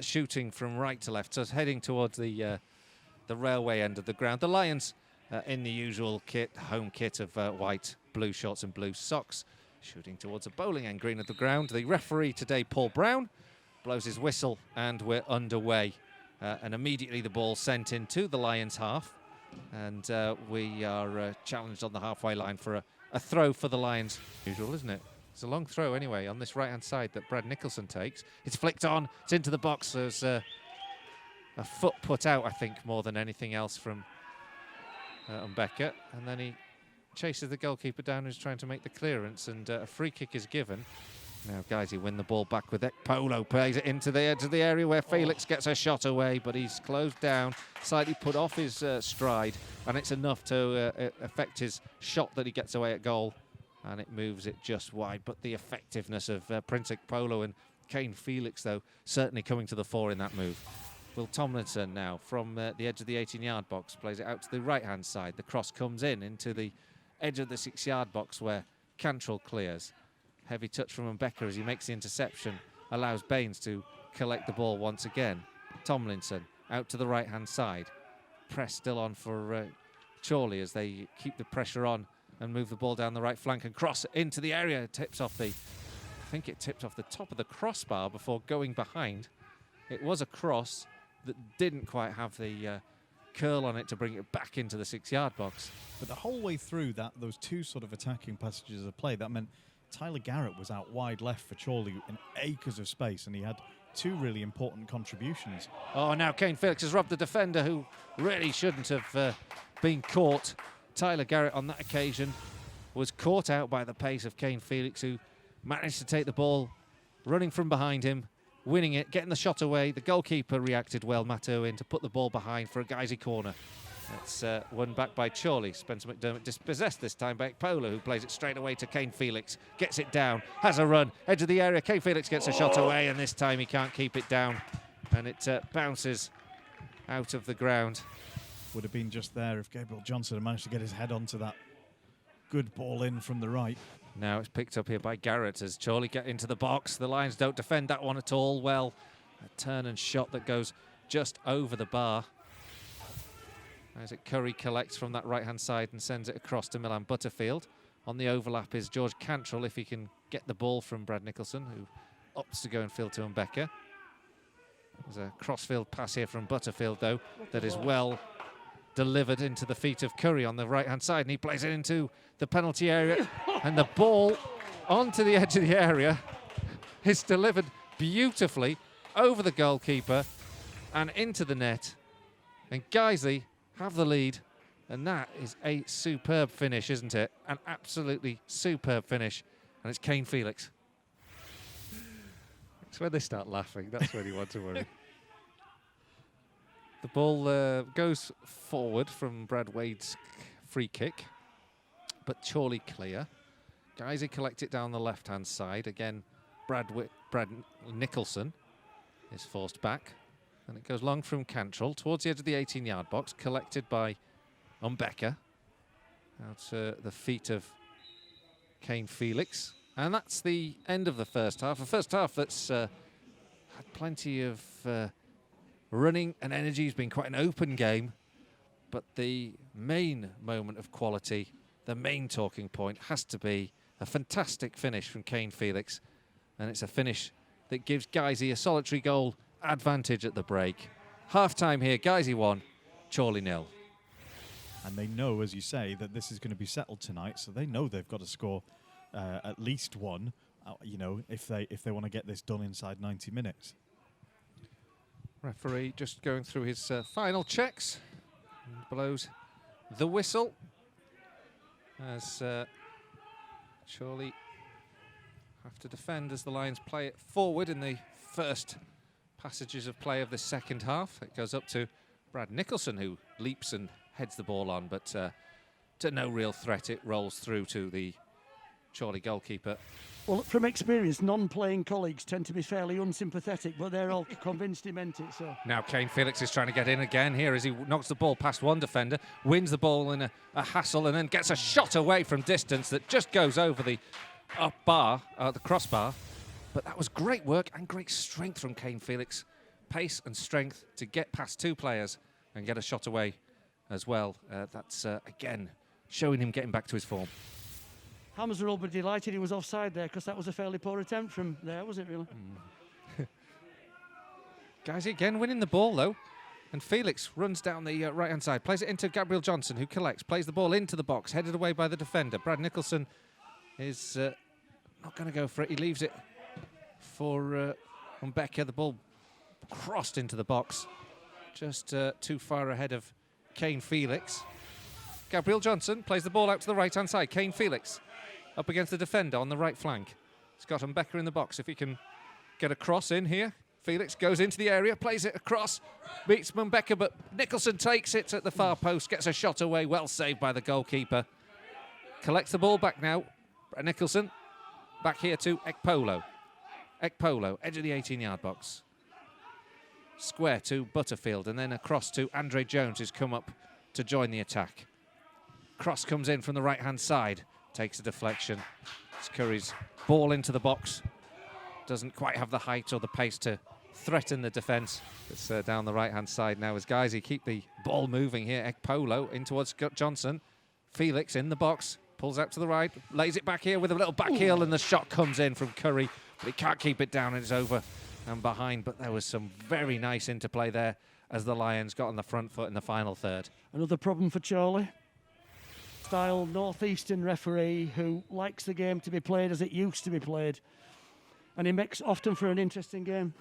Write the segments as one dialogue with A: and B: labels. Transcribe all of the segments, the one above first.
A: shooting from right to left, so it's heading towards the railway end of the ground. The Lions in the usual kit, home kit of white, blue shorts and blue socks, shooting towards the bowling end green of the ground. The referee today, Paul Brown, blows his whistle and we're underway. And immediately the ball sent into the Lions half, and we are challenged on the halfway line for a throw for the Lions. Usual, isn't it? It's a long throw anyway on this right-hand side that Brad Nicholson takes. It's flicked on, it's into the box. There's a foot put out, I think, more than anything else from Mbeka, and then he chases the goalkeeper down who's trying to make the clearance, and a free kick is given. Now Guiseley win the ball back with it. Polo plays it into the edge of the area where Felix gets a shot away, but he's closed down, slightly put off his stride, and it's enough to affect his shot that he gets away at goal, and it moves it just wide. But the effectiveness of Prince Polo and Kaine Felix, though, certainly coming to the fore in that move. Will Tomlinson now from the edge of the 18-yard box plays it out to the right-hand side. The cross comes in into the edge of the 6-yard box where Cantrell clears. Heavy touch from Mbeka as he makes the interception, allows Baines to collect the ball once again. Tomlinson out to the right-hand side. Press still on for Chorley as they keep the pressure on and move the ball down the right flank and cross into the area. It tips off I think it tipped off the top of the crossbar before going behind. It was a cross that didn't quite have the curl on it to bring it back into the 6-yard box.
B: But the whole way through those two sort of attacking passages of play, that meant Tyler Garrett was out wide left for Chorley in acres of space, and he had two really important contributions.
A: Oh, now Kaine Felix has robbed the defender who really shouldn't have been caught. Tyler Garrett on that occasion was caught out by the pace of Kaine Felix, who managed to take the ball, running from behind him, winning it, getting the shot away. The goalkeeper reacted well, Matt Owen, to put the ball behind for a Guiseley corner. It's won back by Chorley. Spencer McDermott dispossessed this time by Polo, who plays it straight away to Kaine Felix. Gets it down, has a run, edge of the area. Kaine Felix gets a shot away, and this time he can't keep it down. And it bounces out of the ground.
B: Would have been just there if Gabriel Johnson had managed to get his head onto that good ball in from the right.
A: Now it's picked up here by Garrett as Chorley get into the box. The Lions don't defend that one at all well. A turn and shot that goes just over the bar. As it Curry collects from that right-hand side and sends it across to Milan Butterfield. On the overlap is George Cantrell, if he can get the ball from Brad Nicholson, who opts to go and field to Mbeka. There's a crossfield pass here from Butterfield, though, that is well delivered into the feet of Curry on the right-hand side, and he plays it into the penalty area, and the ball onto the edge of the area is delivered beautifully over the goalkeeper and into the net. And Guiseley have the lead, and that is a superb finish, isn't it? An absolutely superb finish, and it's Kaine Felix. It's when they start laughing, that's when you want to worry. The ball goes forward from Brad Wade's free kick, but Chorley clear. Guiseley collect it down the left-hand side. Again, Brad Nicholson is forced back. And it goes long from Cantrell towards the edge of the 18-yard box, collected by Mbeka. Out to the feet of Kaine Felix. And that's the end of the first half. A first half that's had plenty of running and energy. It's been quite an open game. But the main moment of quality, the main talking point, has to be a fantastic finish from Kaine Felix. And it's a finish that gives Guiseley a solitary goal advantage at the break. Half-time here, Guiseley 1, Chorley 0.
B: And they know, as you say, that this is going to be settled tonight, so they know they've got to score at least one, you know, if they want to get this done inside 90 minutes.
A: Referee just going through his final checks and blows the whistle as Chorley have to defend as the Lions play it forward in the first passages of play of the second half. It goes up to Brad Nicholson, who leaps and heads the ball on, but to no real threat. It rolls through to the Chorley goalkeeper.
C: Well, from experience, non-playing colleagues tend to be fairly unsympathetic, but they're all convinced he meant it. So
A: now Kaine Felix is trying to get in again here as he knocks the ball past one defender, wins the ball in a hassle, and then gets a shot away from distance that just goes over the up bar, the crossbar. But that was great work and great strength from Kaine Felix. pace and strength to get past 2 players and get a shot away as well. That's, again, showing him getting back to his form.
C: Hamza will be delighted he was offside there, because that was a fairly poor attempt from there, was it really?
A: Guiseley again winning the ball, though. And Felix runs down the right-hand side, plays it into Gabriel Johnson, who collects, plays the ball into the box, headed away by the defender. Brad Nicholson is not going to go for it. He leaves it for Mbeke. The ball crossed into the box, just too far ahead of Kaine Felix. Gabriel Johnson plays the ball out to the right-hand side. Kaine Felix up against the defender on the right flank. He's got Mbeke in the box. If he can get a cross in here. Felix goes into the area, plays it across, beats Mbeke, but Nicholson takes it at the far post, gets a shot away, well saved by the goalkeeper. Collects the ball back now. Nicholson back here to Ekpolo. Ekpolo, edge of the 18-yard box. Square to Butterfield, and then across to Andre Jones, who's come up to join the attack. Cross comes in from the right-hand side, takes a deflection. It's Curry's ball into the box. Doesn't quite have the height or the pace to threaten the defence. It's down the right-hand side now as Guiseley keep the ball moving here. Ekpolo in towards Johnson. Felix in the box, pulls out to the right, lays it back here with a little back heel, and the shot comes in from Curry, but he can't keep it down, and it's over and behind. But there was some very nice interplay there as the Lions got on the front foot in the final third.
C: Another problem for Chorley. Style northeastern referee who likes the game to be played as it used to be played. And he makes often for an interesting game.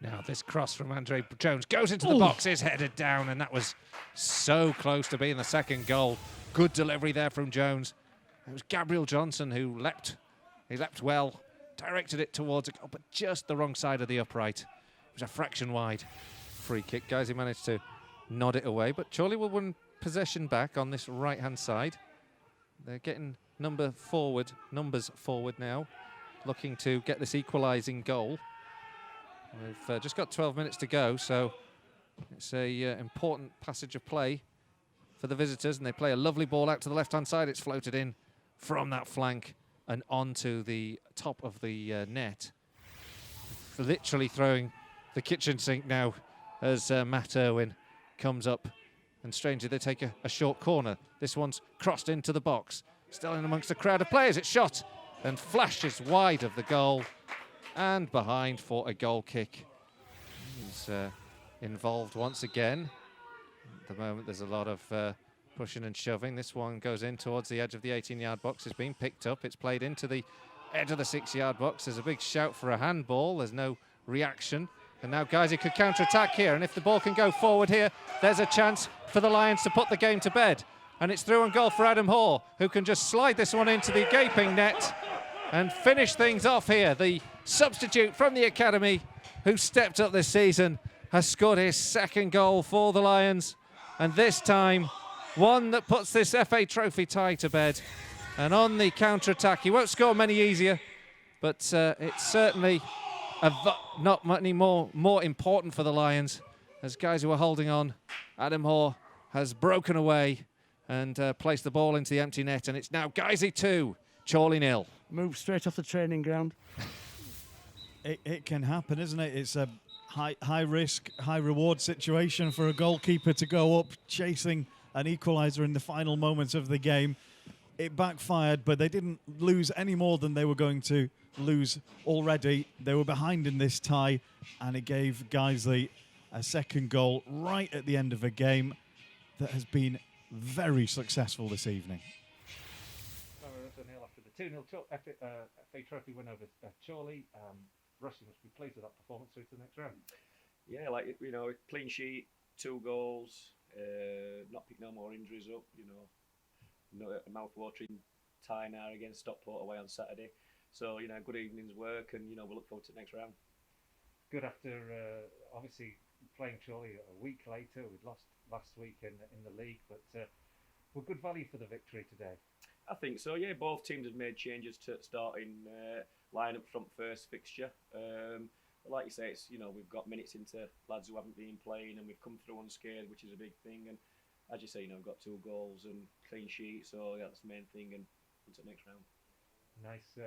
A: Now this cross from Andre Jones goes into the box, is headed down, and that was so close to being the second goal. Good delivery there from Jones. It was Gabriel Johnson who leapt. He leapt well, directed it towards a goal, but just the wrong side of the upright. It was a fraction wide. Free kick, guys. He managed to nod it away, but Chorley will win possession back on this right-hand side. They're getting numbers forward now, looking to get this equalising goal. We've just got 12 minutes to go, so it's a important passage of play for the visitors, and they play a lovely ball out to the left-hand side. It's floated in from that flank and onto the top of the net. Literally throwing the kitchen sink now as Matt Irwin comes up, and strangely they take a short corner. This one's crossed into the box, still in amongst a crowd of players. It's shot and flashes wide of the goal and behind for a goal kick. He's involved once again. At the moment there's a lot of pushing and shoving. This one goes in towards the edge of the 18-yard box. It's been picked up. It's played into the edge of the 6-yard box. There's a big shout for a handball. There's no reaction. And now Guiseley could counter-attack here. And if the ball can go forward here, there's a chance for the Lions to put the game to bed. And it's through on goal for Adam Haw, who can just slide this one into the gaping net and finish things off here. The substitute from the academy, who stepped up this season, has scored his second goal for the Lions. And this time, one that puts this FA Trophy tie to bed. And on the counter-attack, he won't score many easier, but it's certainly not many more important for the Lions. As guys who are holding on, Adam Haw has broken away and placed the ball into the empty net, and it's now Guiseley 2, Chorley 0.
C: Move straight off the training ground.
B: It can happen, isn't it? It's a high risk, high reward situation for a goalkeeper to go up chasing an equaliser in the final moments of the game. It backfired, but they didn't lose any more than they were going to lose already. They were behind in this tie, and it gave Guiseley a second goal right at the end of a game that has been very successful this evening.
A: After the 2-0 FA Trophy win over Chorley, Rusty must be pleased with that performance through to the next round.
D: Yeah, like, you know, clean sheet, 2 goals, not pick no more injuries up, you know, a mouth-watering tie now against Stockport away on Saturday. So, you know, good evening's work, and, you know, we'll look forward to the next round.
A: Good after, obviously, playing Chorley a week later. We'd lost last week in the league, but we're good value for the victory today.
D: I think so, yeah. Both teams have made changes to starting line up front first fixture. But like you say, it's, you know, we've got minutes into lads who haven't been playing, and we've come through unscathed, which is a big thing. And as you say, you know, we've got 2 goals and clean sheet, so yeah, that's the main thing, and into the next round.
E: Nice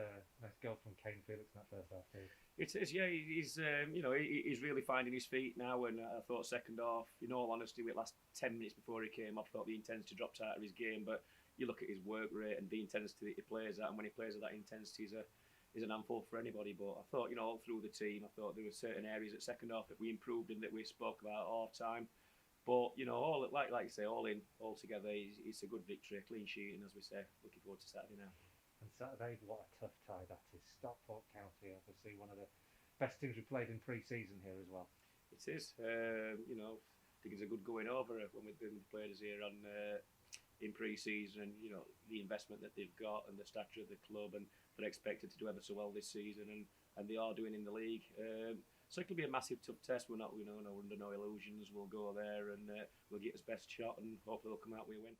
E: goal from Kaine Felix in that first half too.
D: It is, yeah. He's he's really finding his feet now. And I thought second half, in all honesty, with the last 10 minutes before he came off, I thought the intensity dropped out of his game. But you look at his work rate and the intensity that he plays at, and when he plays at that intensity, he's an handful for anybody. But I thought, all through the team, I thought there were certain areas at second half that we improved in, that we spoke about at half time. But all like you say, all together, it's a good victory, a clean sheet, and as we say, looking forward to Saturday now.
E: And Saturday, what a tough tie that is. Stockport County, obviously one of the best teams we played in pre-season here as well.
D: It is. I think it's a good going over when we played us here in pre-season, and the investment that they've got and the stature of the club, and they're expected to do ever so well this season, and they are doing in the league. So it'll be a massive tough test. We're not, under no illusions. We'll go there and we'll get his best shot, and hopefully they'll come out with a win.